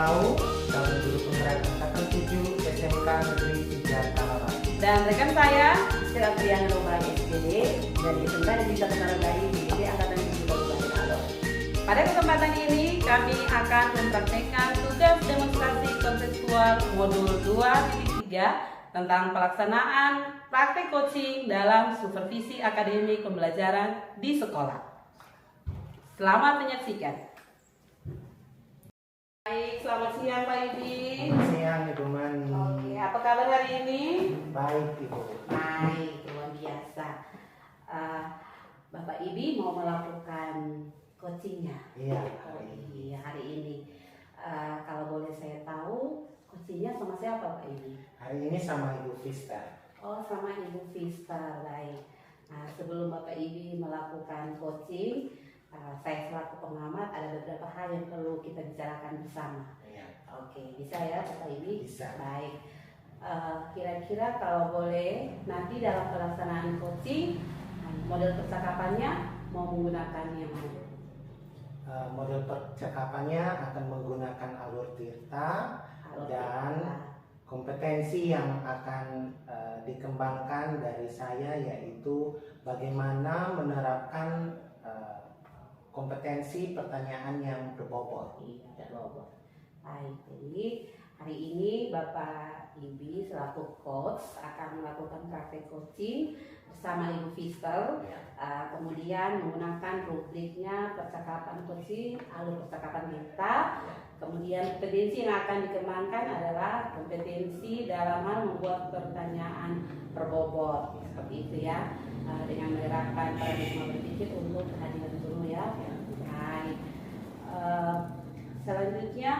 Talau, kami guru penggerak angkatan 7 SMK Negeri 3 Tangerang. Dan rekan saya, Istri Priyan Lomba SPD dari SMK Negeri 1 Tangerang BPD Angkatan 7 Kabupaten Alor. Pada kesempatan ini kami akan mempraktekkan tugas demonstrasi konseptual modul 2.3 tentang pelaksanaan praktek coaching dalam supervisi akademik pembelajaran di sekolah. Selamat menyaksikan. Baik, selamat siang Pak Ibi. Selamat siang Ibu Mani. Oke, apa kabar hari ini? Baik Ibu. Baik, luar biasa. Bapak Ibi mau melakukan coachingnya? Iya. Iya, hari ini. Kalau boleh saya tahu, coachingnya sama siapa Pak Ibi? Hari ini sama Ibu Vista. Oh, sama Ibu Vista, baik. Nah, sebelum Bapak Ibi melakukan coaching, saya selaku pengamat ada beberapa hal yang perlu kita bicarakan bersama. Iya. Oke, bisa ya Bapak Ibi? Bisa. Baik. Kira-kira kalau boleh nanti dalam pelaksanaan coaching, model percakapannya mau menggunakan yang mana? Model percakapannya akan menggunakan alur tirta dan kompetensi yang akan dikembangkan dari saya yaitu bagaimana menerapkan kompetensi pertanyaan yang berbobot. Iya, berbobot. Baik, jadi hari ini Bapak Ibi selaku coach akan melakukan praktek coaching bersama Ibu Fister. Kemudian menggunakan rubriknya percakapan coaching, alur percakapan kita. Kemudian kompetensi yang akan dikembangkan adalah kompetensi dalam hal membuat pertanyaan berbobot, seperti itu ya, dengan menerapkan paradigma berpikir untuk kehadiran guru ya. Baik. Selanjutnya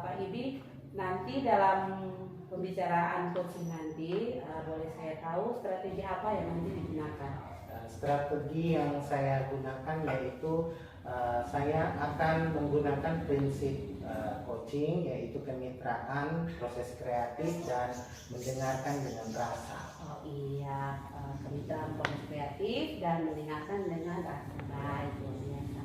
Pak Ibi, nanti dalam pembicaraan coaching nanti boleh saya tahu strategi apa yang nanti digunakan? Strategi yang saya gunakan yaitu saya akan menggunakan prinsip coaching yaitu kemitraan, proses kreatif dan mendengarkan dengan rasa. Oh iya, kemitraan proses kreatif dan mendengarkan dengan rasa. Baik, luar biasa.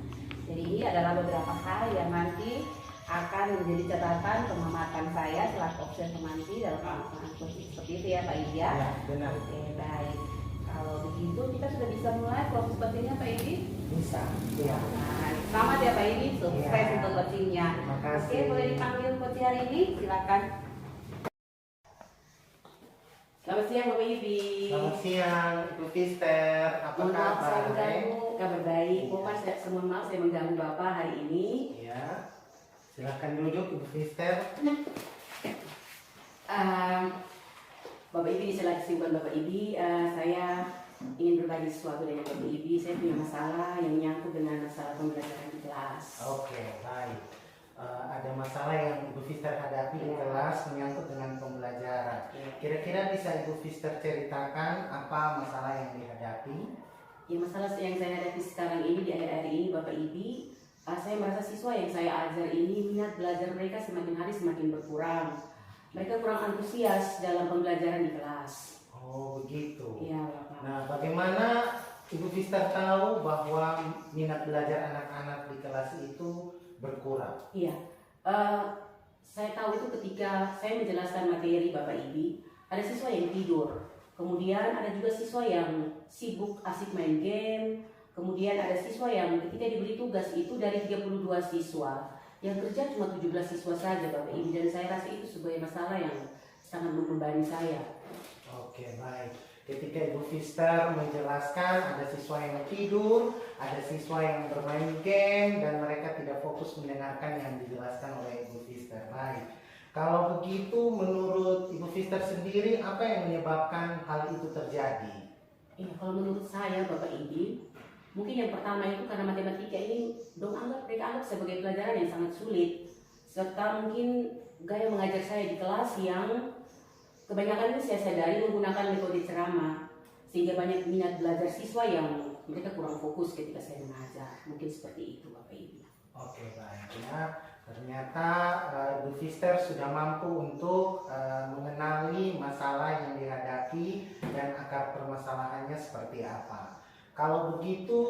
Jadi ini adalah beberapa hal yang nanti akan menjadi catatan pengamatan saya selaku opsi pemanti dalam pelaksanaan coaching seperti itu ya Pak Ibi ya? Ya, benar. Oke, baik. Kalau begitu kita sudah bisa mulai proses coachingnya Pak Ibi? Bisa. Ya. Nah, selamat ya Pak Ibi, sukses Ya. untuk coachingnya. Terima kasih. Oke, boleh dipanggil coach hari ini, silakan. Selamat siang Bapak Ibi. Selamat siang Ibu Fister, apa Mohon maaf saya kabar? mengganggu, kabar baik. Mohon maaf saya mengganggu Bapak hari ini. Ya, silakan duduk Ibu Fister. Bapak Ibi, saya lagi kesibukan Bapak Ibi. Saya ingin berbagi sesuatu dengan Bapak Ibi. Saya punya masalah yang menyangkut dengan masalah pembelajaran di kelas. Oke, baik. Ada masalah yang Ibu Fister hadapi di kelas menyangkut dengan pembelajaran. Kira-kira bisa Ibu Fister ceritakan apa masalah yang dihadapi? Ya, masalah yang saya hadapi sekarang ini di akhir-akhir ini Bapak Ibi, saya merasa siswa yang saya ajar ini minat belajar mereka semakin hari semakin berkurang. Mereka kurang antusias dalam pembelajaran di kelas. Oh, begitu. Iya, Bapak. Nah, bagaimana Ibu Fister tahu bahwa minat belajar anak-anak di kelas itu berkurang? Iya, saya tahu itu ketika saya menjelaskan materi Bapak Ibi, ada siswa yang tidur, kemudian ada juga siswa yang sibuk asik main game, kemudian ada siswa yang ketika diberi tugas itu dari 32 siswa, yang kerja cuma 17 siswa saja Bapak Ibi, dan saya rasa itu sebagai masalah yang sangat membebani saya. Oke, baik. Ketika Ibu Fister menjelaskan ada siswa yang tidur, ada siswa yang bermain game, dan mereka tidak fokus mendengarkan yang dijelaskan oleh Ibu Fister. Baik. Kalau begitu, menurut Ibu Fister sendiri, apa yang menyebabkan hal itu terjadi? Iya, kalau menurut saya Bapak Ibi, mungkin yang pertama itu karena matematika ini mereka anggap sebagai pelajaran yang sangat sulit, serta mungkin gaya mengajar saya di kelas yang kebanyakan itu saya sadari menggunakan metode ceramah, sehingga banyak minat belajar siswa yang mereka kurang fokus ketika saya mengajar. Mungkin seperti itu Bapak Ibu. Oke, baik ya. Ternyata Ibu Fister sudah mampu untuk mengenali masalah yang dihadapi dan akar permasalahannya seperti apa. Kalau begitu,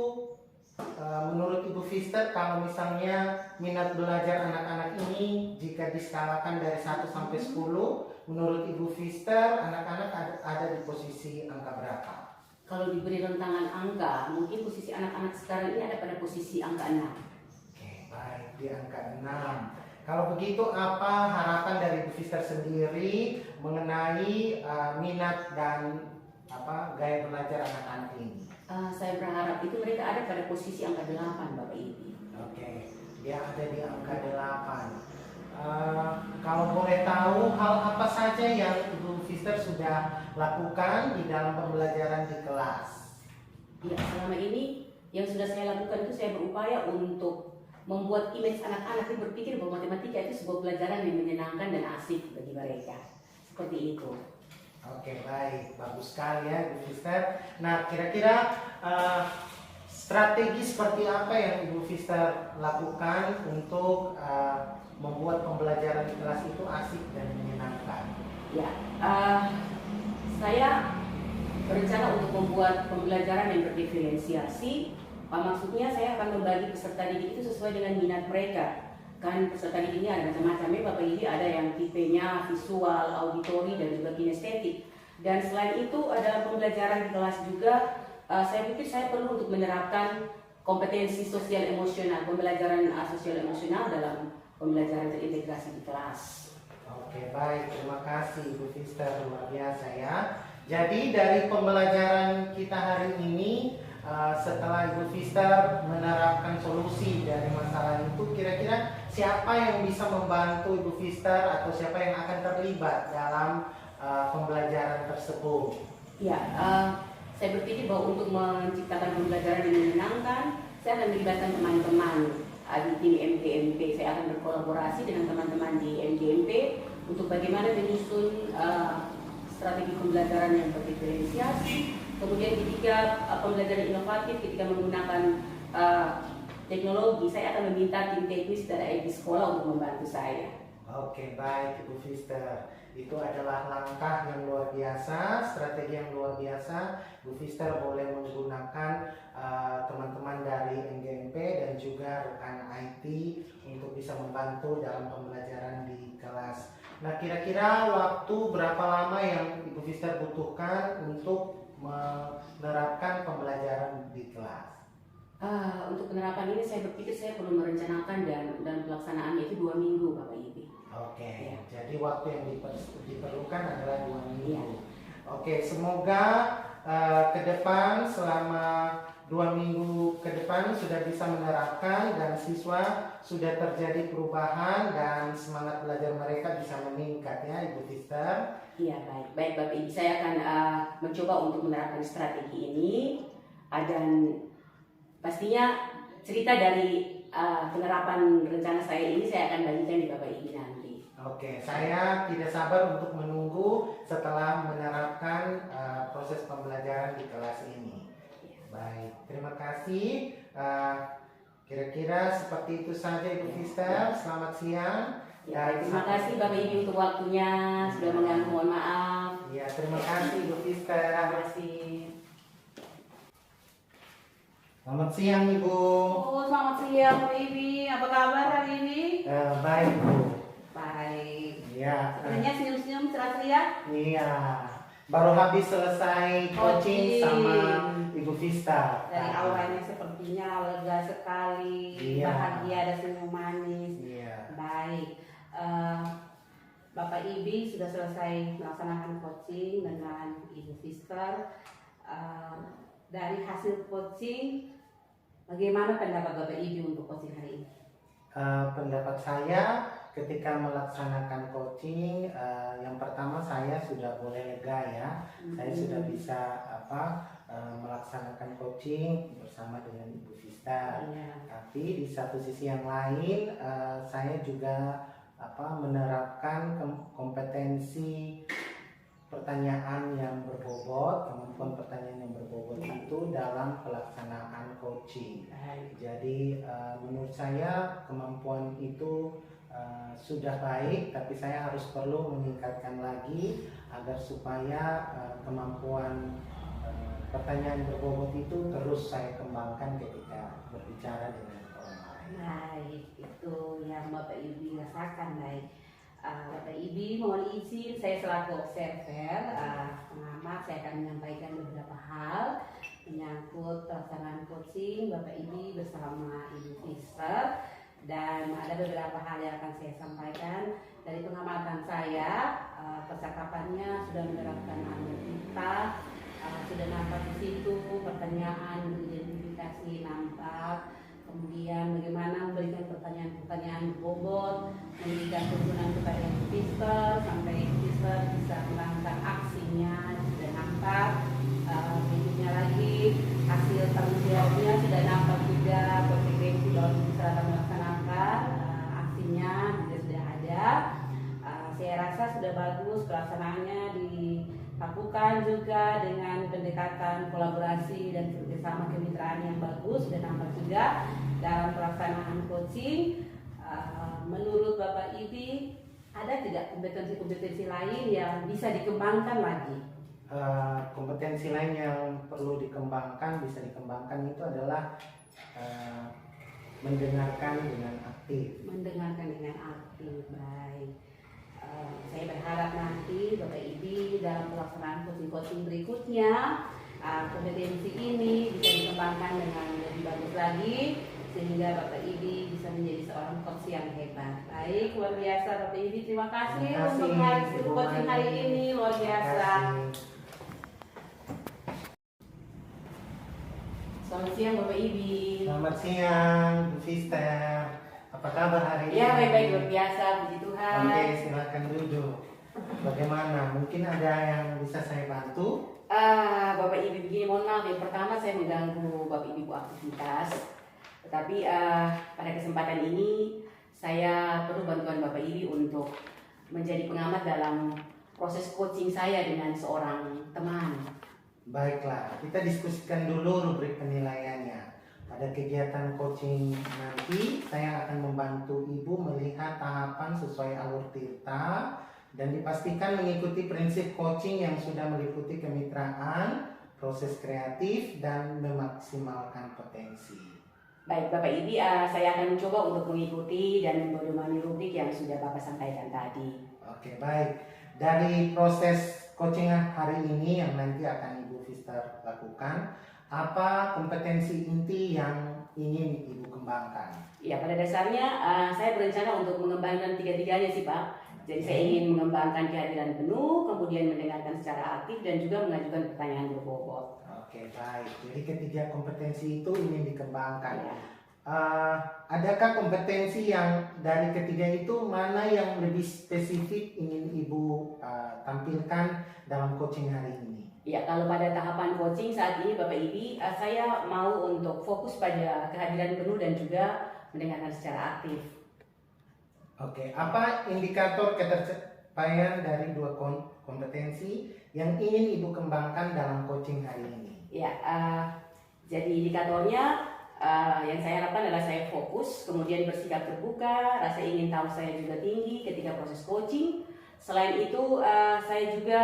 menurut Ibu Fister, kalau misalnya minat belajar anak-anak ini jika diskalakan dari 1 sampai 10, menurut Ibu Fister, anak-anak ada di posisi angka berapa? Kalau diberi rentangan angka, mungkin posisi anak-anak sekarang ini ada pada posisi angka 6. Oke, baik, di angka 6. Kalau begitu, apa harapan dari Ibu Fister sendiri mengenai minat dan gaya belajar anak-anak ini? Saya berharap itu mereka ada pada posisi angka 8, Bapak Ibu. Oke, dia ada di angka 8. Kalau boleh tahu, hal apa saja yang Ibu Fister sudah lakukan di dalam pembelajaran di kelas? Ya, selama ini yang sudah saya lakukan itu saya berupaya untuk membuat image anak-anak yang berpikir bahwa matematika itu sebuah pelajaran yang menyenangkan dan asik bagi mereka. Seperti itu. Oke, baik, bagus sekali ya Ibu Fister. Nah, kira-kira strategi seperti apa yang Ibu Fister lakukan untuk membuat pembelajaran di kelas itu asik dan menyenangkan? Ya, saya berencana untuk membuat pembelajaran yang berdiferensiasi. Maksudnya saya akan membagi peserta didik itu sesuai dengan minat mereka. Kan peserta didik ini ada macam-macamnya, Bapak Ibu, ada yang tipenya visual, auditori, dan juga kinestetik. Dan selain itu dalam pembelajaran di kelas juga, saya pikir saya perlu untuk menerapkan kompetensi sosial emosional, pembelajaran sosial emosional dalam pembelajaran terintegrasi di kelas. Oke, baik, terima kasih Ibu Fister, luar biasa ya. Jadi dari pembelajaran kita hari ini, setelah Ibu Fister menerapkan solusi dari masalah itu, kira-kira siapa yang bisa membantu Ibu Fister atau siapa yang akan terlibat dalam pembelajaran tersebut? Ya, saya berpikir bahwa untuk menciptakan pembelajaran yang menyenangkan, saya akan melibatkan teman-teman di tim MGMP. Saya akan berkolaborasi dengan teman-teman di MGMP untuk bagaimana menyusun strategi pembelajaran yang berdiferensiasi. Kemudian ketika pembelajaran inovatif, ketika menggunakan teknologi, saya akan meminta tim teknis dari sekolah untuk membantu saya. Oke, baik Ibu Fister. Itu adalah langkah yang luar biasa, strategi yang luar biasa. Bu Fister boleh menggunakan teman-teman dari MGMP dan juga rekan IT untuk bisa membantu dalam pembelajaran di kelas. Nah, kira-kira waktu berapa lama yang Ibu Fister butuhkan untuk menerapkan pembelajaran di kelas? Untuk penerapan ini saya berpikir saya perlu merencanakan dan pelaksanaannya itu 2 minggu, Bapak Ibu. Oke, Ya. jadi waktu yang diperlukan adalah 2 minggu. Ya. Oke, semoga ke depan selama 2 minggu ke depan sudah bisa menerapkan dan siswa sudah terjadi perubahan dan semangat belajar mereka bisa meningkat ya Ibu Fister. Iya, baik Bapak Ibu. Saya akan mencoba untuk menerapkan strategi ini dan pastinya cerita dari penerapan rencana saya ini saya akan bagikan di Bapak Ibu nanti. Oke, saya tidak sabar untuk menunggu setelah menerapkan proses pembelajaran di kelas ini. Baik, terima kasih. Kira-kira seperti itu saja Ibu Fister. Selamat siang. Ya, terima kasih Bapak Ibu untuk waktunya, sudah mengganggu, mohon maaf. Ya, terima kasih Ibu Fister. Terima kasih. Selamat siang Ibu. Oh, selamat siang Bu Ibi. Apa kabar hari ini? Baik Bu. Baik. Iya. Sebenarnya senyum-senyum ceria-ceria. Iya. Baru habis selesai coaching sama Ibu Vista. Dari auranya sepertinya lega sekali, Iya. bahagia, ada senyum manis. Iya. Baik. Bapak Ibi sudah selesai melaksanakan coaching dengan Ibu Fister. Dari hasil coaching, bagaimana pendapat Bapak Ibi untuk coaching hari ini? Pendapat saya ketika melaksanakan coaching, yang pertama saya sudah boleh lega ya. Saya sudah bisa melaksanakan coaching bersama dengan Ibu Vista. Iya. Tapi di satu sisi yang lain, saya juga menerapkan kompetensi pertanyaan yang berbobot, kemampuan pertanyaan yang berbobot itu dalam pelaksanaan coaching. Jadi menurut saya kemampuan itu sudah baik, tapi saya harus perlu meningkatkan lagi agar supaya kemampuan pertanyaan berbobot itu terus saya kembangkan ketika berbicara dengan orang lain. Baik, itu yang Bapak Ibi rasakan. Baik, Bapak Ibi mohon izin saya selaku observer, pengamat, saya akan menyampaikan beberapa hal menyangkut pelaksanaan coaching Bapak Ibi bersama Ibu Fister, dan ada beberapa hal yang akan saya sampaikan dari pengamatan saya. Percakapannya sudah menerapkan analitika, sudah nampak di situ pertanyaan identifikasi nampak. Kemudian bagaimana memberikan pertanyaan-pertanyaan bobot, memberikan tuntunan kepada Fister sampai Fister bisa melakukan aksinya, sudah nampak. Berikutnya lagi hasil tanggung jawabnya sudah nampak juga, konsekuensi bahwa bisa melaksanakan aksinya juga sudah ada. Saya rasa sudah bagus pelaksanaannya dilakukan juga dengan pendekatan kolaborasi dan kerjasama kemitraan yang bagus, sudah nampak juga dalam pelaksanaan coaching. Menurut Bapak Ibi, ada tidak kompetensi-kompetensi lain yang bisa dikembangkan lagi? Kompetensi lain yang perlu dikembangkan, bisa dikembangkan itu adalah mendengarkan dengan aktif. Mendengarkan dengan aktif, baik. Saya berharap nanti Bapak Ibi dalam pelaksanaan coaching-coaching berikutnya kompetensi ini bisa dikembangkan dengan lebih bagus lagi, sehingga Bapak Ibi bisa menjadi seorang coach yang hebat. Baik, luar biasa Bapak Ibi, terima kasih untuk coaching hari ini, luar biasa. Selamat siang Bapak Ibi. Selamat siang Bu Fister. Apa kabar hari ini? Ya, baik-baik, luar biasa, puji Tuhan. Oke, silakan duduk. Bagaimana? Mungkin ada yang bisa saya bantu? Bapak Ibu begini, mohon maaf yang pertama saya mengganggu Bapak Ibu aktivitas. Tetapi pada kesempatan ini saya perlu bantuan Bapak Ibu untuk menjadi pengamat dalam proses coaching saya dengan seorang teman. Baiklah, kita diskusikan dulu rubrik penilaiannya. Pada kegiatan coaching nanti, saya akan membantu Ibu melihat tahapan sesuai alur Tirta dan dipastikan mengikuti prinsip coaching yang sudah meliputi kemitraan, proses kreatif, dan memaksimalkan potensi. Baik Bapak Ibu, saya akan mencoba untuk mengikuti dan memperdomani rubrik yang sudah Bapak sampaikan tadi. Oke, baik. Dari proses coaching hari ini yang nanti akan Ibu Fister lakukan, apa kompetensi inti yang ingin Ibu kembangkan? Ya, pada dasarnya saya berencana untuk mengembangkan tiga-tiganya sih Pak. Jadi saya ingin mengembangkan kehadiran penuh, kemudian mendengarkan secara aktif, dan juga mengajukan pertanyaan berbobot. Oke, baik. Jadi ketiga kompetensi itu ingin dikembangkan. Ya. Adakah kompetensi yang dari ketiga itu mana yang lebih spesifik ingin Ibu tampilkan dalam coaching hari ini? Ya, kalau pada tahapan coaching saat ini Bapak Ibu, saya mau untuk fokus pada kehadiran penuh dan juga mendengarkan secara aktif. Oke, apa indikator ketercapaian dari dua kompetensi yang ingin Ibu kembangkan dalam coaching hari ini? Ya, jadi indikatornya yang saya harapkan adalah saya fokus, kemudian bersikap terbuka, rasa ingin tahu saya juga tinggi ketika proses coaching. Selain itu, saya juga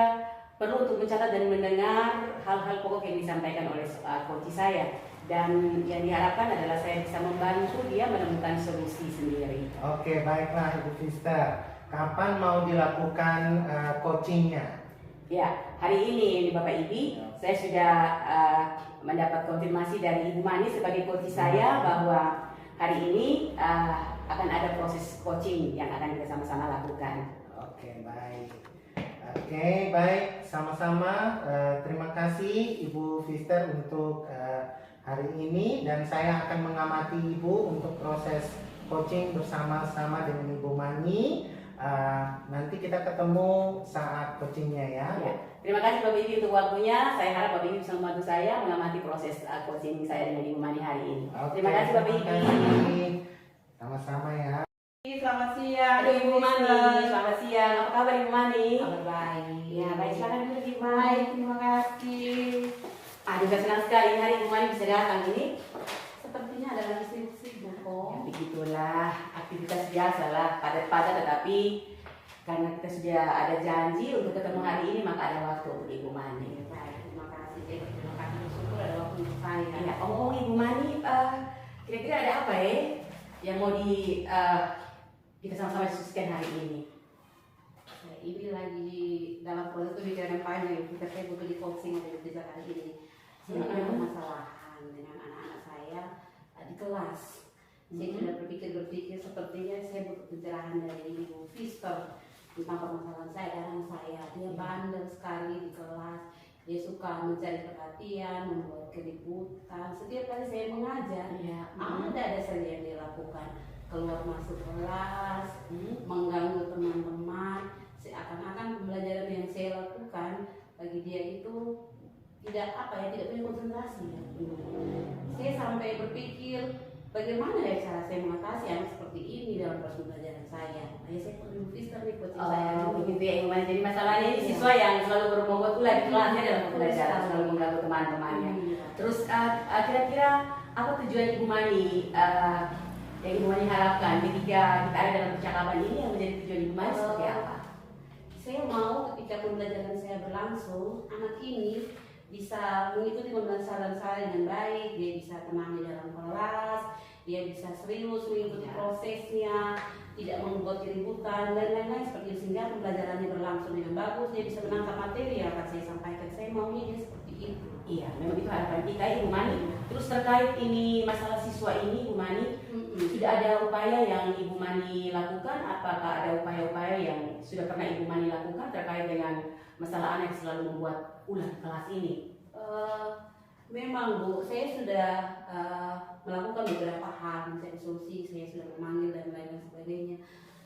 perlu untuk mencatat dan mendengar hal-hal pokok yang disampaikan oleh coach saya, dan yang diharapkan adalah saya bisa membantu dia menemukan solusi sendiri. Oke, baiklah Ibu Fister. Kapan mau dilakukan coachingnya? Ya, hari ini Bapak Ibu, saya sudah mendapat konfirmasi dari Ibu Mani sebagai coach saya bahwa hari ini akan ada proses coaching yang akan kita sama-sama lakukan. Oke, baik. Oke, baik. Sama-sama. Terima kasih Ibu Fister untuk hari ini, dan saya akan mengamati Ibu untuk proses coaching bersama-sama dengan Ibu Mani. Nanti kita ketemu saat coachingnya ya. Ya. Terima kasih Bapak Ibu untuk waktunya. Saya harap Bapak Ibu bisa membantu saya mengamati proses coaching saya dengan Ibu Mani hari ini. Oke, Terima kasih Bapak Ibu. Sama-sama ya. Selamat siang. Aduh Ibu Mani, selamat siang. Apa kabar Ibu Mani? Kabar baik. Ya, baik, silakan duduk Ibu Mani. Baik, terima kasih. Aduh, saya senang sekali hari Ibu Mani bisa datang ini. Sepertinya ada lagi sibuk Ya, kok. begitulah, aktivitas biasa lah, padat-padat, tetapi karena kita sudah ada janji untuk ketemu hari ini, maka ada waktu untuk Ibu Mani. Baik, terima kasih. Terima kasih, bersyukur ada waktu untuk saya. Ya, omong Ibu Mani, kira-kira ada apa ya? yang mau kita sama-sama diskusikan hari ini? Ini lagi dalam proses pemikiran yang panjang. Saya butuh di coaching ada di hari ini. Saya punya permasalahan dengan anak-anak saya di kelas. Saya sudah berpikir sepertinya saya butuh pencerahan dari Ibu Fister tentang permasalahan saya. Karena dia bandel sekali di kelas. Dia suka mencari perhatian, membuat keributan. Setiap kali saya mengajar, ada saja yang dia lakukan. Keluar masuk kelas, mengganggu teman-teman. Seakan-akan pembelajaran yang saya lakukan bagi dia itu tidak punya konsentrasi. Saya sampai berpikir bagaimana ya cara saya mengatasi anak seperti ini dalam proses pembelajaran saya. Saya perlu Fister nih coaching saya. Begitu ya Ibu Mani. Jadi masalahnya ini siswa yang selalu bermonggo ulah di kelasnya dalam pembelajaran, selalu mengganggu teman-temannya. Terus kira-kira apa tujuan Ibu Mani yang Ibu Mani harapkan ketika kita ada dalam percakapan ini, yang menjadi tujuan Ibu Mani seperti apa? Saya mau ketika pembelajaran saya berlangsung, anak ini bisa mengikuti pembelajaran saya dengan baik, dia bisa tenang di dalam kelas, dia bisa serius mengikuti prosesnya, tidak membuat keributan dan lain-lain seperti itu, sehingga pembelajarannya berlangsung dengan bagus, dia bisa menangkap materi yang akan saya sampaikan. Saya maunya dia seperti itu. Iya, memang itu harapan kita Ibu Mani. Terus terkait ini masalah siswa ini Ibu Mani, sudah ada upaya yang Ibu Mani lakukan? Apakah ada upaya-upaya yang sudah pernah Ibu Mani lakukan terkait dengan masalah anak yang selalu membuat ulah di kelas ini? Memang Bu, saya sudah melakukan beberapa hal, misalnya solusi, saya sudah memanggil dan lain sebagainya.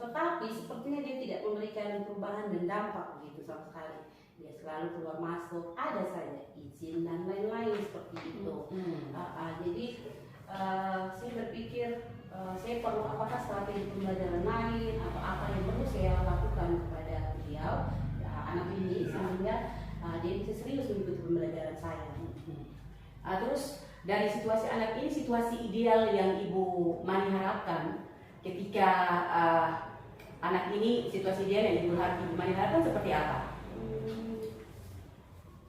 Tetapi sepertinya dia tidak memberikan perubahan dan dampak begitu sama sekali. Dia selalu keluar masuk, ada saja izin dan lain-lain seperti itu. Jadi saya berpikir saya perlu apakah strategi pembelajaran lain atau apa yang perlu saya lakukan kepada beliau, anak ini, sehingga dia bisa serius mengikuti pembelajaran saya. Terus dari situasi anak ini, situasi ideal yang Ibu Mani harapkan ketika anak ini, situasi ideal yang Ibu Mani harapkan seperti apa?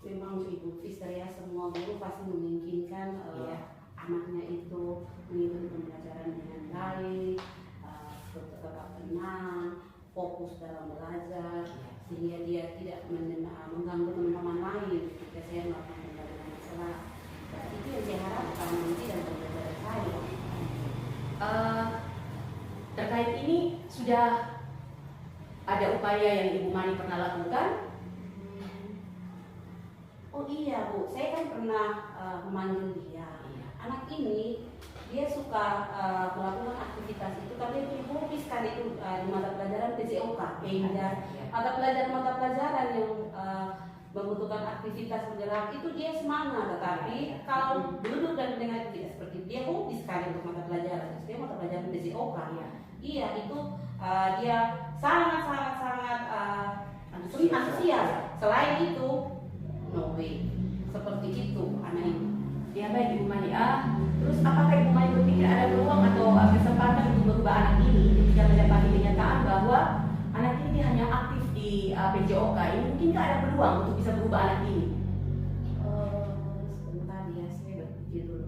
Memang Ibu Fister ya, semua guru pasti menginginkan anaknya itu mengikuti pembelajaran dengan baik, tetap tenang, fokus dalam belajar, sehingga dia tidak mengganggu teman-teman lain ketika saya melakukan pembelajaran di kelas. Itu yang saya harapkan nanti dalam pembelajaran saya. Terkait ini sudah ada upaya yang Ibu Mani pernah lakukan? Oh iya Bu, saya kan pernah memanggil dia. Anak ini dia suka melakukan aktivitas itu karena dia hobi sekali itu di mata pelajaran PJOK, dan mata pelajaran yang membutuhkan aktivitas bergerak itu dia semangat. Tetapi kalau duduk dan mendengar tidak seperti itu, dia hobi sekali untuk mata pelajaran. Dia mata pelajaran PJOK. Iya itu dia sangat antusias. Selain itu, no way. Seperti itu anak ini. Ya baik Ibu Mani. Terus apakah Ibu Mani berpikir ada peluang atau kesempatan untuk merubah anak ini ketika mendapati kenyataan bahwa anak ini dia hanya aktif di PJOK ini, mungkinkah ada peluang untuk bisa berubah anak ini? Sebentar ya, saya berpikir dulu.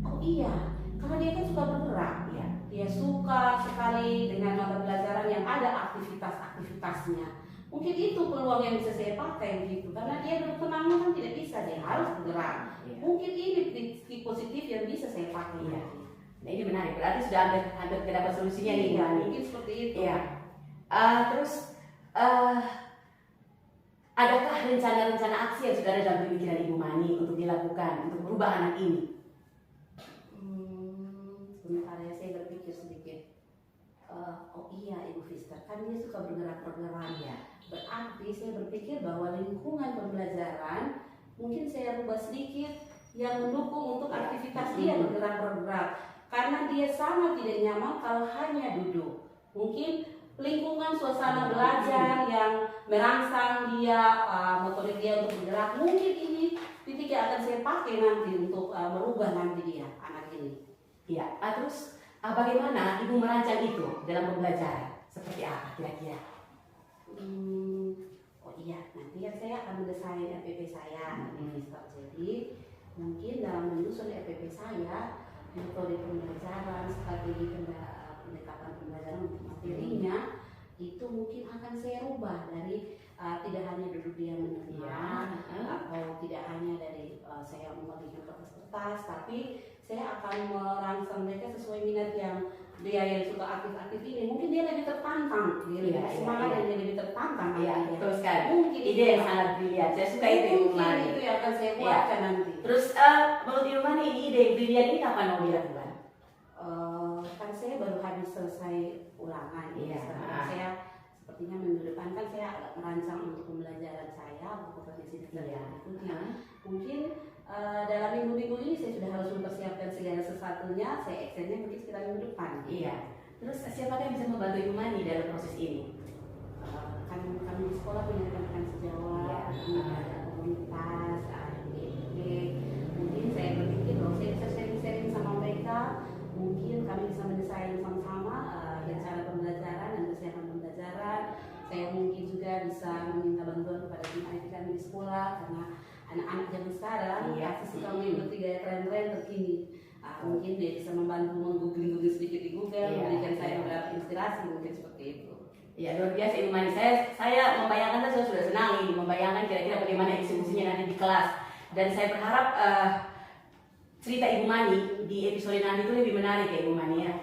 Oh iya, karena dia kan suka bergerak ya. Dia suka sekali dengan mata pelajaran yang ada aktivitasnya. Mungkin itu peluang yang bisa saya pakai gitu, karena dia duduk tenang kan tidak bisa, dia harus bergerak. Mungkin ini titik positif yang bisa saya pakai. Nah ini menarik, berarti sudah hampir terdapat solusinya nih Ibu Mani. Mungkin seperti itu. Iya. Terus adakah rencana-rencana aksi yang sudah ada dalam pemikiran Ibu Mani untuk dilakukan untuk merubah anak ini? Sebentar ya, saya berpikir sedikit. Oh iya Ibu Fister, kan dia suka bergerak-bergerak ya. Berarti saya berpikir bahwa lingkungan pembelajaran mungkin saya rubah sedikit yang mendukung untuk aktivitas dia bergerak-bergerak. Karena dia sangat tidak nyaman kalau hanya duduk. Mungkin lingkungan suasana belajar yang merangsang dia, motorik dia untuk bergerak, mungkin ini titik yang akan saya pakai nanti untuk merubah nanti dia, anak ini. Iya. Terus bagaimana Ibu merancang itu dalam pembelajaran? Seperti apa kira-kira? Oh iya, nanti ya saya akan mendesain RPP saya. Jadi mungkin dalam menyusun RPP saya metode pembelajaran, strategi pendekatan pembelajaran untuk materinya itu mungkin akan saya rubah dari tidak hanya duduk diam menerima atau tidak hanya dari saya membagikan kertas-kertas, tapi saya akan merangsang mereka sesuai minat yang dia suka aktif-aktif ini. Mungkin dia lebih tertantang, dia lebih semangat dan dia lebih tertantang. Iya, betul sekali. Mungkin Ide yang sangat brilian. Saya suka itu Ibu Mani. Itu yang akan saya buatkan nanti. Terus menurut Ibu Mani ini ide brilian ini kapan mau dilakukan? Kan saya baru habis selesai ulangan. Saya sepertinya minggu depan kan saya agak merancang untuk pembelajaran saya untuk kompetisi dasar berikutnya. Mungkin dalam minggu-minggu ini saya sudah harus mempersiapkan segala sesuatunya. Saya extendnya mungkin sekitar minggu depan. Iya. Terus siapa yang bisa membantu Ibu Mani dalam proses ini? Kan kami di sekolah punya rekan-rekan sejawat, ada komunitas, ada GP. Mungkin saya berpikir kalau saya bisa sharing-sharing sama mereka, mungkin kami bisa mendesain sama-sama rencana pembelajaran dan kesiapan pembelajaran. Saya mungkin juga bisa meminta bantuan kepada tim IT kami di sekolah karena anak-anak zaman sekarang pasti suka mengikuti gaya tren-tren terkini. Mungkin dia bisa membantu menggoogling sedikit di Google, memberikan saya beberapa inspirasi mungkin seperti itu. Ya luar biasa Ibu Mani. Saya membayangkan, saya sudah senang ini membayangkan kira-kira bagaimana eksekusinya nanti di kelas. Dan saya berharap cerita Ibu Mani di episode nanti itu lebih menarik ya Ibu Mani ya.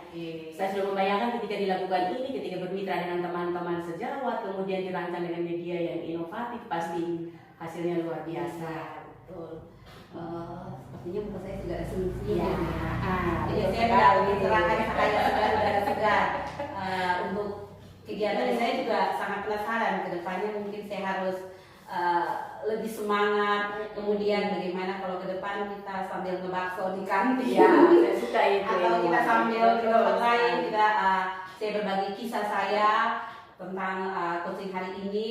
Saya sudah membayangkan ketika dilakukan ini, ketika bermitra dengan teman-teman sejawat, kemudian dirancang dengan media yang inovatif, pasti hasilnya luar biasa. Betul. Sepertinya muka saya sudah senyum-senyum. Jadi saya tidak mencerahkan saya sudah segar. Untuk kegiatan saya juga sangat penasaran. Kedepannya mungkin saya harus lebih semangat. Kemudian bagaimana kalau ke depan kita sambil ngebakso di kantin, saya suka itu. atau kita sambil di tempat lain saya berbagi kisah saya tentang coaching hari ini.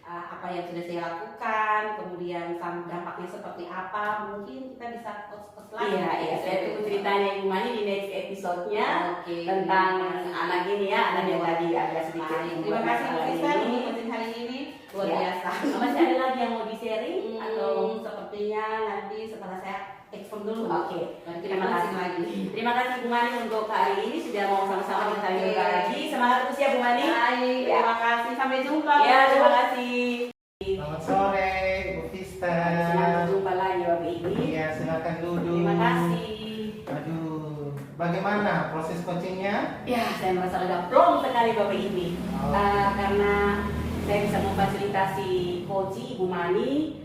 Apa yang sudah saya lakukan, kemudian dampaknya seperti apa, mungkin kita bisa coach lagi. Iya, saya tunggu ceritanya Ibu Mani di next episode-nya tentang anak ini ya, anak yang tadi agak sedikit. Terima kasih Bu Sister untuk coaching hari ini, luar biasa. Masih ada lagi yang mau di-sharing atau sepertinya nanti setelah saya telepon dulu. Terima kasih lagi. Terima kasih Bu Mani untuk hari ini sudah mau sama-sama kita berbagi. Semangat terus ya Bu Mani. Baik, terima kasih. Sampai jumpa. Ya, terima kasih. Selamat sore, Bu Sister. Senang berjumpa lagi Bapak Ibu. Iya, silakan duduk. Terima kasih. Aduh, bagaimana proses coachingnya? Ya, saya merasa lega plong sekali Bapak Ibu. Karena saya bisa memfasilitasi coach Ibu Mani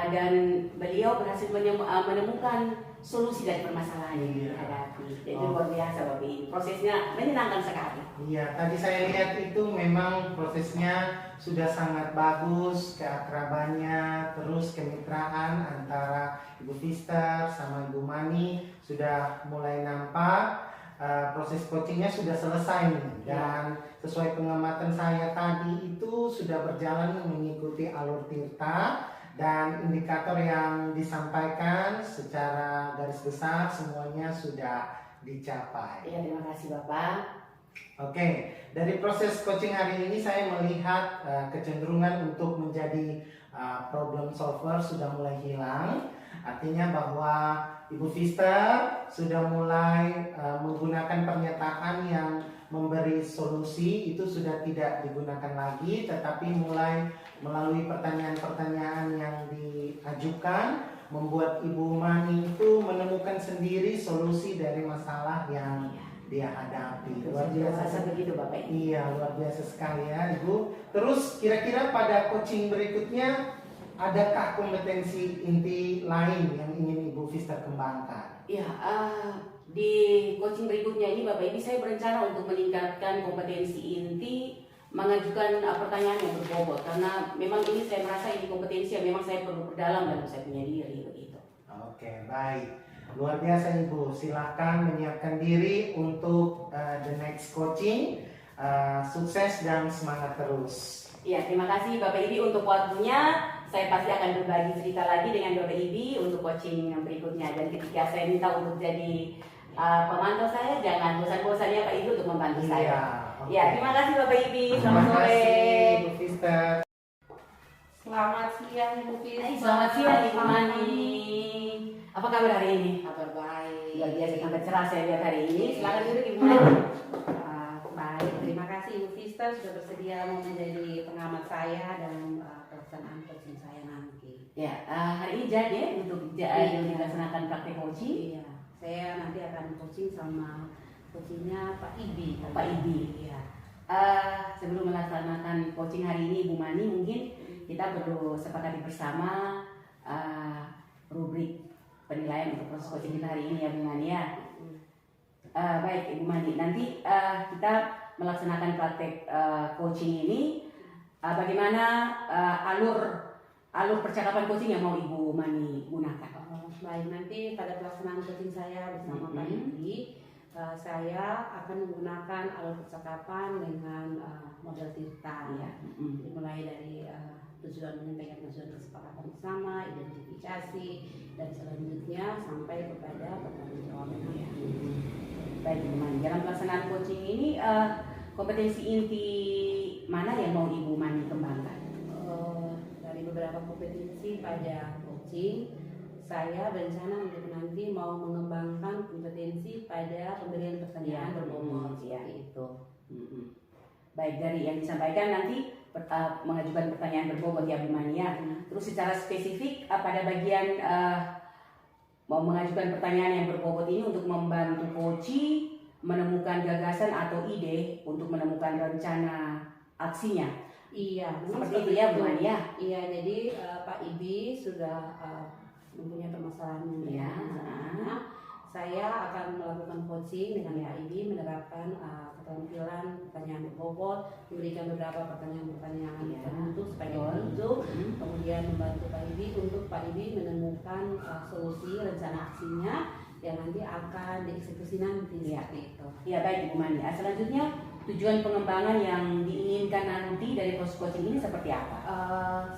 dan beliau berhasil menemukan solusi dari permasalahan yang dihadapi. Jadi luar biasa Bapak Ibu. Prosesnya menyenangkan sekali. Iya, tadi saya lihat itu memang prosesnya sudah sangat bagus, keakrabannya, terus kemitraan antara Ibu Sister sama Ibu Mani sudah mulai nampak. Proses coachingnya sudah selesai nih, dan sesuai pengamatan saya tadi itu sudah berjalan mengikuti alur Tirta, dan indikator yang disampaikan secara garis besar semuanya sudah dicapai. Ya, terima kasih Bapak. Oke, dari proses coaching hari ini saya melihat kecenderungan untuk menjadi problem solver sudah mulai hilang. Artinya bahwa Ibu Sister sudah mulai menggunakan pernyataan yang memberi solusi, itu sudah tidak digunakan lagi, tetapi mulai melalui pertanyaan-pertanyaan yang diajukan membuat Ibu Mani itu menemukan sendiri solusi dari masalah yang dia hadapi. Luar biasa begitu Bapak. Iya, luar biasa sekali ya Ibu. Terus kira-kira pada coaching berikutnya adakah kompetensi inti lain yang ingin Ibu Sister kembangkan? Ya, di coaching berikutnya ini Bapak Ibu saya berencana untuk meningkatkan kompetensi inti, mengajukan pertanyaan yang berbobot, karena memang ini saya merasa ini kompetensi yang memang saya perlu perdalam dalam saya punya diri begitu. Oke, baik. Luar biasa Ibu, silahkan menyiapkan diri untuk the next coaching. Sukses dan semangat terus. Ya, terima kasih Bapak Ibu untuk waktunya. Saya pasti akan berbagi cerita lagi dengan Bapak Ibu untuk coaching yang berikutnya. Dan ketika saya minta untuk jadi pemantau saya, jangan bosan-bosan ya Pak Ibu untuk membantu saya. Okay. Ya, terima kasih Bapak Ibu. Terima Selamat sore. kasih Bu Sister. Selamat siang Bu Sister. Selamat siang Ibu Mani. Apa kabar hari ini? Kabar baik. luar biasa sangat cerah saya lihat hari ini. Silakan duduk Ibu Mani. Baik, terima kasih Ibu Sister sudah bersedia mau menjadi pengamat saya dalam pelaksanaan coaching saya nanti. Ya, hari ini jadi ya untuk dilaksanakan praktek coaching. Iya, saya nanti akan coaching sama coachingnya Pak Ibi. Pak Ibi. Iya. Sebelum melaksanakan coaching hari ini Ibu Mani, mungkin kita perlu sepakati bersama rubrik penilaian untuk proses coaching kita hari ini ya Bu Mani ya. Baik Ibu Mani, nanti kita melaksanakan praktek coaching ini, bagaimana alur percakapan coaching yang mau Ibu Mani gunakan? Baik, nanti pada pelaksanaan coaching saya bersama Pak Ibi, saya akan menggunakan alur percakapan dengan model Tirta ya. Dimulai dari tujuan menyampaikan tujuan kesepakatan bersama, identifikasi, dan selanjutnya sampai kepada pertanggungjawaban. Baik Ibu Mani, dalam pelaksanaan coaching ini kompetensi inti mana yang mau Ibu Mani kembangkan? Dari beberapa kompetensi pada coaching, saya berencana untuk nanti mau mengembangkan kompetensi pada pemberian pertanyaan berbobot seperti itu. Baik, dari yang disampaikan nanti mengajukan pertanyaan berbobot ya Bu Mani ya. Terus secara spesifik pada bagian mau mengajukan pertanyaan yang berbobot ini untuk membantu coachee menemukan gagasan atau ide untuk menemukan rencana aksinya. Iya, seperti itu ya Bu Mani ya. Iya, jadi Pak Ibi sudah mempunyai permasalahan ya. Saya akan melakukan coaching dengan Pak Ibi, menerapkan keterampilan pertanyaan berbobot, memberikan beberapa pertanyaan-pertanyaan tertentu sebagai penutup, kemudian membantu Pak Ibi untuk Pak Ibi menemukan solusi rencana aksinya yang nanti akan dieksekusi nanti seperti itu. Ya baik Ibu Mani. Selanjutnya tujuan pengembangan yang diinginkan nanti dari proses coaching ini seperti apa?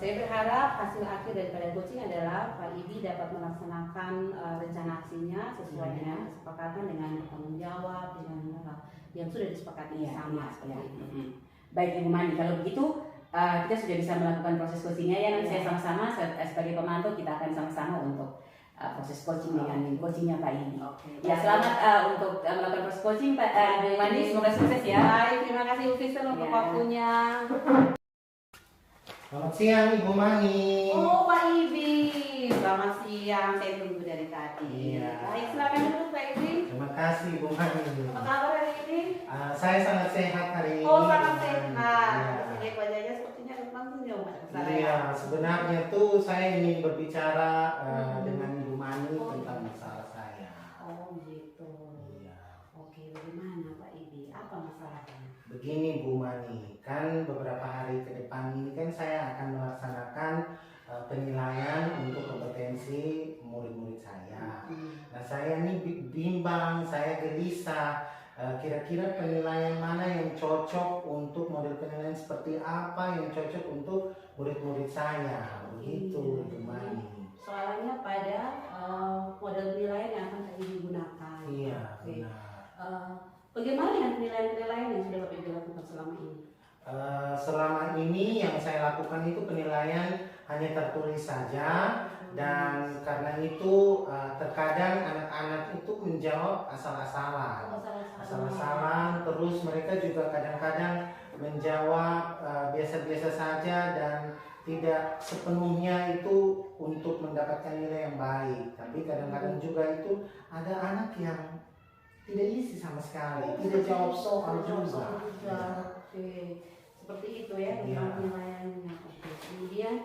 Saya berharap hasil akhir daripada coaching adalah Pak Ibi dapat melaksanakan rencana aksinya sesuai dengan kesepakatan dengan bertanggung jawab dengan yang sudah disepakati bersama. Baik Ibu Mani, kalau begitu kita sudah bisa melakukan proses coachingnya ya. Nanti saya sama-sama sebagai pemantau kita akan sama-sama untuk proses coaching dengan coachingnya Pak Ibi. Ya selamat untuk melakukan proses coaching Pak Ibu Mani, semoga sukses ya. Baik, terima kasih Bu Fisel untuk waktunya. Selamat siang Ibu Mani. Oh Pak Ibi, selamat siang. Saya tunggu dari tadi. Iya. Baik, silakan dulu Pak Ibi. Terima kasih Ibu Mani. Apa kabar hari ini? Saya sangat sehat hari ini. Oh sangat sehat. Iya. Lihat wajahnya sepertinya langsung jauh. Iya, sebenarnya tuh saya ingin berbicara dengan Ibu Mani tentang masalah saya. Oh gitu. Iya. Oke, bagaimana Pak Ibi? Apa masalahnya? Begini Bu Mani, kan beberapa hari ke depan ini kan saya akan melaksanakan penilaian untuk kompetensi murid-murid saya. Nah saya ini bimbang, saya gelisah. Kira-kira penilaian mana yang cocok untuk model penilaian seperti apa yang cocok untuk murid-murid saya, begitu Bu Mani. Soalnya pada model penilaian yang akan Pak Ibi gunakan. Iya, Oke. benar. Bagaimana dengan penilaian-penilaian yang sudah Pak Ibi lakukan selama ini? Selama ini yang saya lakukan itu penilaian hanya tertulis saja, dan karena itu terkadang anak-anak itu menjawab asal-asalan. Asal-asalan, terus mereka juga kadang-kadang menjawab biasa-biasa saja dan tidak sepenuhnya itu untuk mendapatkan nilai yang baik. Tapi kadang-kadang juga itu ada anak yang tidak isi sama sekali, tidak jawab soal juga. Oke, seperti itu ya penilaiannya. Oke. Kemudian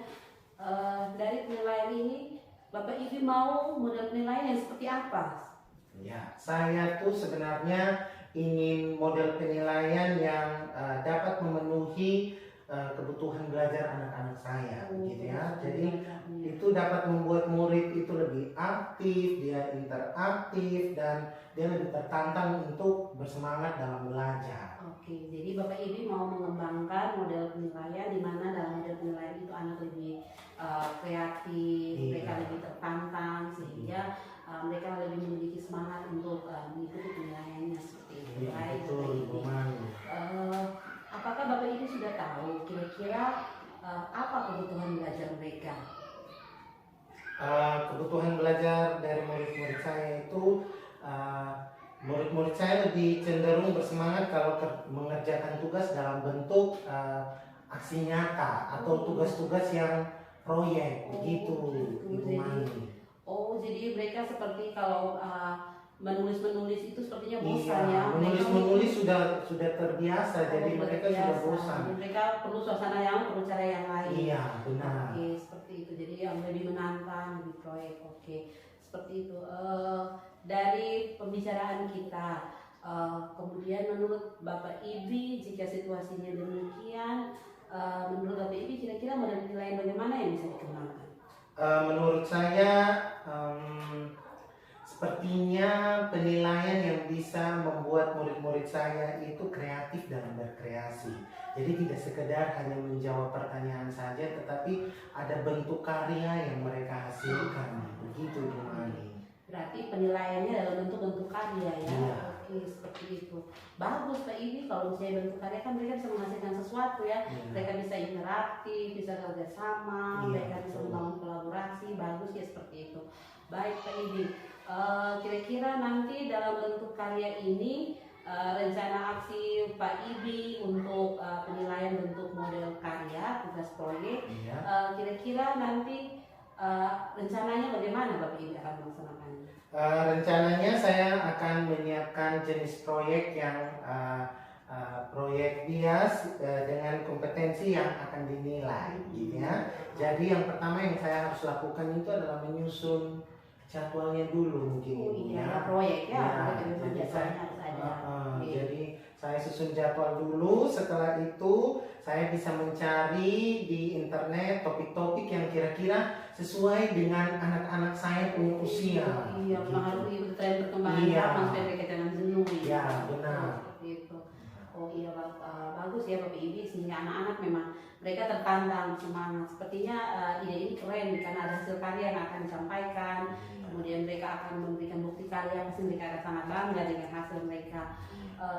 dari penilaian ini, Bapak Ibi mau model penilaian yang seperti apa? Ya, saya tuh sebenarnya ingin model penilaian yang dapat memenuhi kebutuhan belajar anak-anak saya, gitu ya. Jadi itu dapat membuat murid itu lebih aktif, dia interaktif, dan dia lebih tertantang untuk bersemangat dalam belajar. Oke, jadi Bapak Ibi mau mengembangkan model penilaian di mana dalam model penilaian itu anak lebih kreatif, mereka lebih tertantang sehingga mereka lebih memiliki semangat untuk mengikuti penilaiannya seperti itu. Baik, betul, Bu Mani. Apakah Bapak Ibi sudah tahu kira-kira apa kebutuhan belajar mereka? Kebutuhan belajar dari murid-murid saya itu murid-murid saya lebih cenderung bersemangat kalau mengerjakan tugas dalam bentuk aksi nyata atau tugas-tugas yang proyek begitu, Ibu Mani. Oh, jadi mereka seperti kalau menulis itu sepertinya bosan Iya, ya. menulis sudah terbiasa, jadi mereka sudah bosan. Mereka perlu suasana yang, perlu cara yang lain. Iya, benar. Oke, seperti itu. Jadi yang lebih menantang, lebih proyek. Oke, seperti itu. Dari pembicaraan kita, kemudian menurut Bapak Ibi, jika situasinya demikian, menurut Bapak Ibi kira-kira model penilaian bagaimana yang bisa dikembangkan? Menurut saya sepertinya penilaian yang bisa membuat murid-murid saya itu kreatif dalam berkreasi. Jadi tidak sekedar hanya menjawab pertanyaan saja, tetapi ada bentuk karya yang mereka hasilkan. Begitu, Ibu Mani. Berarti penilaiannya dalam bentuk karya ya. Iya. Oke, seperti itu. Bagus Pak Ibi, kalau misalnya bentuk karya kan mereka bisa menghasilkan sesuatu ya. Iya. Mereka bisa interaktif, bisa kerjasama, Iya, mereka bisa betul. membangun kolaborasi, bagus ya seperti itu. Baik Pak Ibi, kira-kira nanti dalam bentuk karya ini rencana aksi Pak Ibi untuk penilaian bentuk model karya, tugas proyek, Iya. kira-kira nanti rencananya bagaimana Bapak Ibi akan melaksanakannya? Rencananya saya akan menyiapkan jenis proyek yang proyek bias dengan kompetensi yang akan dinilai, gitu ya. Jadi yang pertama yang saya harus lakukan itu adalah menyusun jadwalnya dulu mungkin, Oh Ibu, iya, proyek ya, Ya, proyek yang memang jadi jadwalnya harus ada. Oke. jadi saya susun jadwal dulu. Setelah itu saya bisa mencari di internet topik-topik yang kira-kira sesuai dengan anak-anak saya punya usia. Iya, Begitu. memang harus mengikuti tren perkembangan Iya. zaman supaya mereka jangan jenuh. Iya, benar. Seperti itu. Oh iya, bagus ya Bapak Ibi, sehingga anak-anak memang mereka tertantang semangat. Sepertinya ide ini keren karena ada hasil karya yang akan disampaikan. Kemudian mereka akan memberikan bukti karya, pasti mereka akan sangat bangga dengan hasil mereka.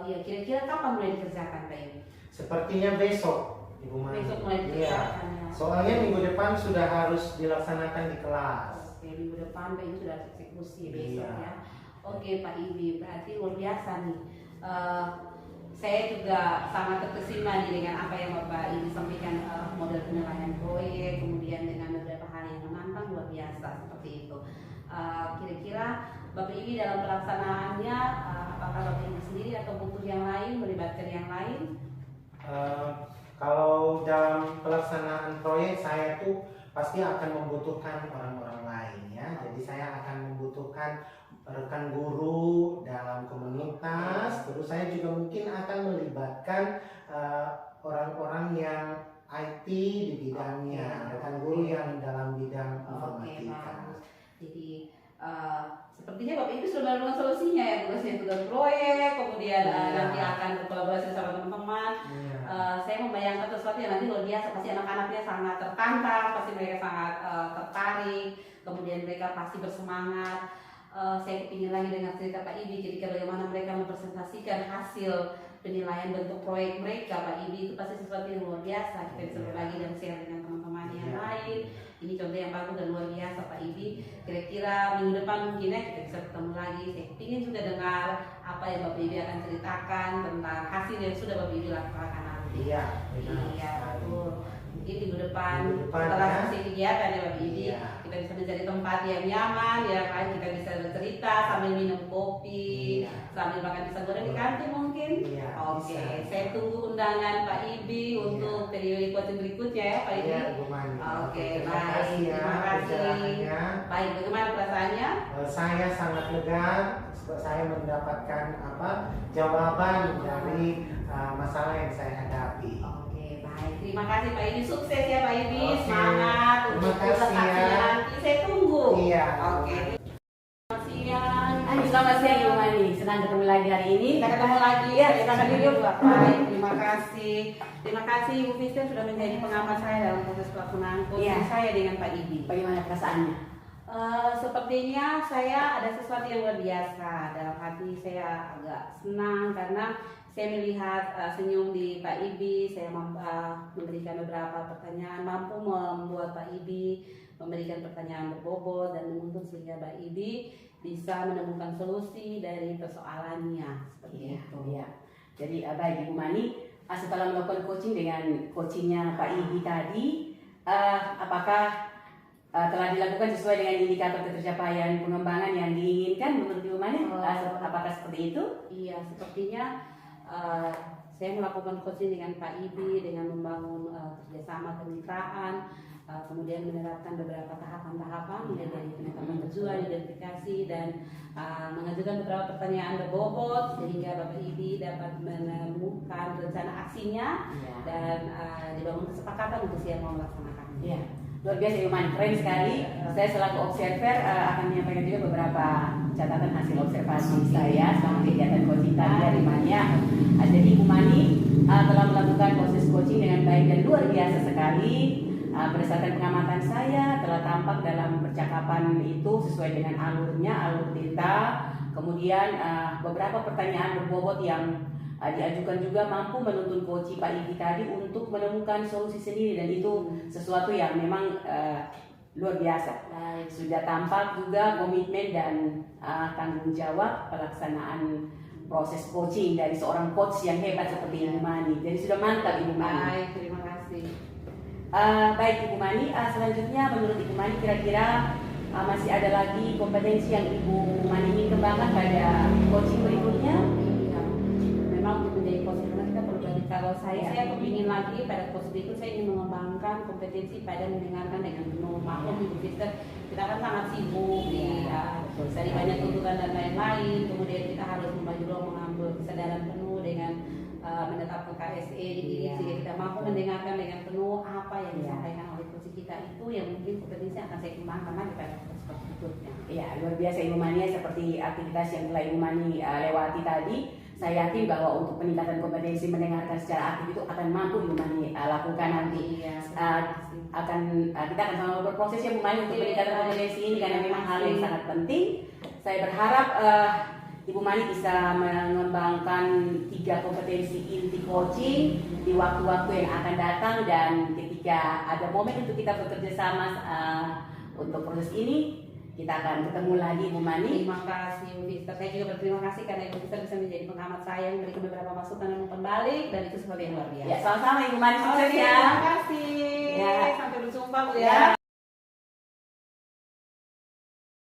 Iya, kira-kira kapan mulai dikerjakan Pak Ibi? Sepertinya besok, Ibu Mani. Besok mulai Iya. dikerjakan ya. Soalnya minggu depan sudah harus dilaksanakan di kelas. Oke, minggu depan Pak Ibi sudah eksekusi besok Iya. ya. Oke Pak Ibi, berarti luar biasa nih. Saya juga sangat terkesima nih dengan apa yang Bapak Ibi sampaikan, model penilaian proyek, kemudian dengan beberapa hal yang menantang, luar biasa seperti itu. Kira-kira Bapak Ibi dalam pelaksanaannya, apakah Bapak Ibi sendiri atau butuh yang lain, melibatkan yang lain? Kalau dalam pelaksanaan proyek saya tuh pasti akan membutuhkan orang-orang lain ya. Jadi saya akan membutuhkan rekan guru dalam komunitas. Terus saya juga mungkin akan melibatkan orang-orang yang IT di bidangnya, rekan guru yang dalam bidang Oke, informatika. bagus. Jadi sepertinya Bapak Ibu sudah menemukan solusinya ya, tugas proyek, kemudian Iya. nanti akan berkolaborasi sama teman-teman. Iya. Saya membayangkan sesuatu yang nanti luar biasa, pasti anak-anaknya sangat tertantang, pasti mereka sangat tertarik, kemudian mereka pasti bersemangat. Saya kepingin lagi dengan cerita Pak Ibi ketika bagaimana mereka mempresentasikan hasil penilaian bentuk proyek mereka. Pak Ibi itu pasti sesuatu yang luar biasa, kita bisa berbagi dan share dengan teman-teman yang Iya. lain. Ini contoh yang bagus dan luar biasa Pak Ibi. Kira-kira minggu depan mungkin ya kita bisa ketemu lagi. Saya ingin juga dengar apa yang Bapak Ibi akan ceritakan tentang hasil yang sudah Bapak Ibi lakukan nanti. Iya, benar Iya, sekali. betul. Mungkin minggu depan Minggu depan, setelah ya. selesai kegiatan ya Bapak Ibi, Iya. kita bisa mencari tempat yang nyaman, ya kan, kita bisa bercerita sambil minum kopi, Iya. sambil makan pisang goreng di kantin mungkin. Iya, Oke, bisa. saya tunggu undangan Pak Ibi untuk periode coaching berikutnya ya Pak Ibi. Iya, Bu Mani. Oke, Terima baik. kasih ya Terima kasih. perjalanannya. Baik, bagaimana perasaannya? Saya sangat lega. Saya mendapatkan jawaban dari masalah yang saya hadapi. Oke, baik. Terima kasih Pak Ibi. Sukses ya Pak Ibi. Oke. Semangat Terima untuk kasih presentasinya ya. nanti. Saya tunggu. Iya. Oke. Selamat siang. Selamat siang Ibu Mani, senang ketemu lagi hari ini. Kita ketemu lagi Ya, kita akan video buat baik. Terima kasih. Terima kasih Ibu Vista sudah menjadi pengamat saya dalam proses pelaksanaan coaching Iya. saya dengan Pak Ibi. Bagaimana perasaannya? Sepertinya saya ada sesuatu yang luar biasa. Dalam hati saya agak senang karena saya melihat senyum di Pak Ibi. Saya memberikan beberapa pertanyaan, mampu membuat Pak Ibi memberikan pertanyaan berbobot dan menuntut sehingga Pak Ibi bisa menemukan solusi dari persoalannya seperti itu. Iya. Jadi baik Ibu Mani, setelah melakukan coaching dengan coachingnya Pak Ibi tadi, apakah telah dilakukan sesuai dengan indikator ketercapaian pengembangan yang diinginkan menurut Ibu Mani? Apakah seperti itu? Iya, sepertinya saya melakukan coaching dengan Pak Ibi dengan membangun kerjasama kemitraan, kemudian menerapkan beberapa tahapan-tahapan mulai dari penetapan tujuan, identifikasi, dan mengajukan beberapa pertanyaan berbobot sehingga Bapak Ibi dapat menemukan rencana aksinya dan dibangun kesepakatan untuk siap mau melaksanakannya. Iya. Luar biasa Ibu Mani, keren sekali. Saya selaku observer akan menyampaikan juga beberapa catatan hasil observasi saya selama kegiatan coaching tadi dari Mania. Jadi Ibu Mani telah melakukan proses coaching dengan baik dan luar biasa sekali. Berdasarkan pengamatan saya telah tampak dalam percakapan itu sesuai dengan alurnya, alur cerita. Kemudian beberapa pertanyaan berbobot yang diajukan juga mampu menuntun coach Pak Ibi tadi untuk menemukan solusi sendiri, dan itu sesuatu yang memang luar biasa. Sudah tampak juga komitmen dan tanggung jawab pelaksanaan proses coaching dari seorang coach yang hebat seperti Ibu Mani. Jadi sudah mantap Ibu Mani. Baik, terima kasih. Baik Ibu Mani, selanjutnya menurut Ibu Mani kira-kira masih ada lagi kompetensi yang Ibu Mani ingin kembangkan pada coaching berikutnya? Iya, memang untuk menjadi coach kita perlu banyak. Kalau saya kepingin lagi pada coach berikut saya ingin mengembangkan kompetensi pada mendengarkan dengan penuh. Maklum Ibu Sister, kita kan sangat sibuk dari banyak tuntutan dan lain-lain. Kemudian kita harus membagi ruang mengambil kesadaran penuh dengan menetapkan KSE di diri sehingga kita mampu mendengarkan dengan penuh apa yang disampaikan oleh coach kita itu yang mungkin kompetensi akan saya kembangkan lagi pada coach berikutnya. Iya, luar biasa Ibu Mani, seperti aktivitas yang telah Ibu Mani lewati tadi. Saya yakin bahwa untuk peningkatan kompetensi mendengarkan secara aktif itu akan mampu Ibu Mani lakukan nanti. Kita akan sama berproses ya Bu Mani untuk peningkatan kompetensi ini karena memang hal yang sangat penting. Saya berharap Ibu Mani bisa mengembangkan 3 kompetensi inti coaching di waktu-waktu yang akan datang, dan ketika ada momen untuk kita bekerja sama untuk proses ini, kita akan ketemu lagi Ibu Mani. Terima kasih Ibu Sister. Saya juga berterima kasih karena Ibu Sister bisa menjadi pengamat saya, memberikan beberapa masukan dan umpan balik, dan itu sesuatu yang luar biasa. Ya, sama-sama Ibu Mani, sukses ya. Terima kasih. Ya. Sampai berjumpa Bu Ya, ya.